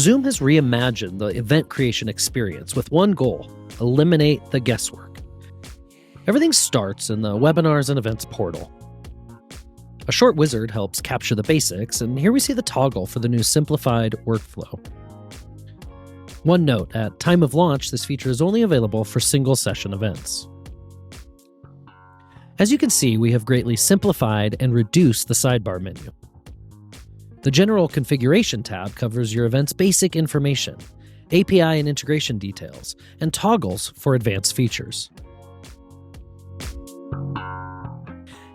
Zoom has reimagined the event creation experience with one goal: eliminate the guesswork. Everything starts in the Webinars and Events portal. A short wizard helps capture the basics, and here we see the toggle for the new Simplified workflow. One note, at time of launch, this feature is only available for single-session events. As you can see, we have greatly simplified and reduced the sidebar menu. The General Configuration tab covers your event's basic information, API and integration details, and toggles for advanced features.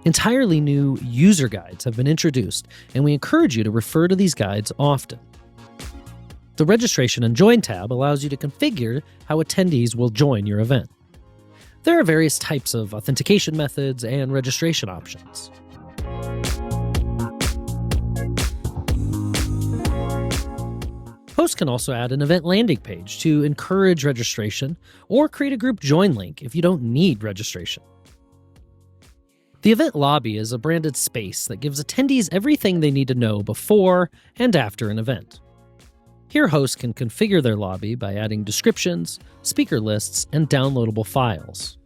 Entirely new user guides have been introduced, and we encourage you to refer to these guides often. The Registration and Join tab allows you to configure how attendees will join your event. There are various types of authentication methods and registration options. Hosts can also add an event landing page to encourage registration or create a group join link if you don't need registration. The event lobby is a branded space that gives attendees everything they need to know before and after an event. Here, hosts can configure their lobby by adding descriptions, speaker lists, and downloadable files.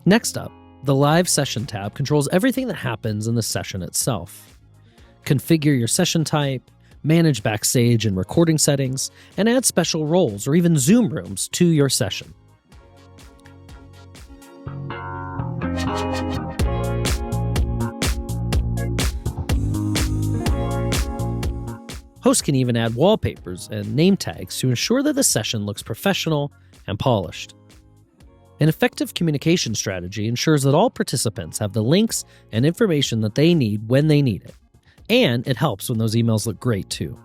Next up, the Live Session tab controls everything that happens in the session itself. Configure your session type, manage Backstage and recording settings, and add special roles or even Zoom rooms to your session. Hosts can even add wallpapers and name tags to ensure that the session looks professional and polished. An effective communication strategy ensures that all participants have the links and information that they need when they need it. And it helps when those emails look great too.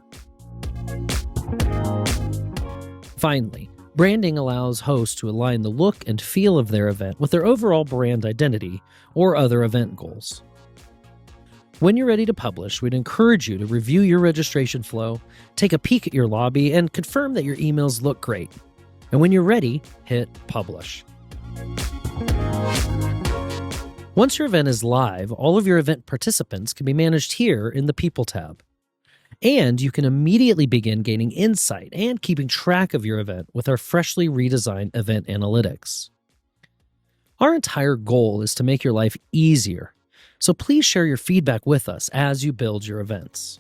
Finally, branding allows hosts to align the look and feel of their event with their overall brand identity or other event goals. When you're ready to publish, we'd encourage you to review your registration flow, take a peek at your lobby, and confirm that your emails look great. And when you're ready, hit publish. Once your event is live, all of your event participants can be managed here in the People tab. And you can immediately begin gaining insight and keeping track of your event with our freshly redesigned event analytics. Our entire goal is to make your life easier, so please share your feedback with us as you build your events.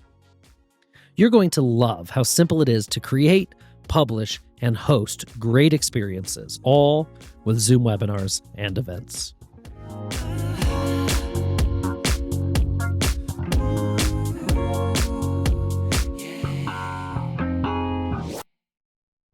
You're going to love how simple it is to create, publish, and host great experiences, all with Zoom webinars and events.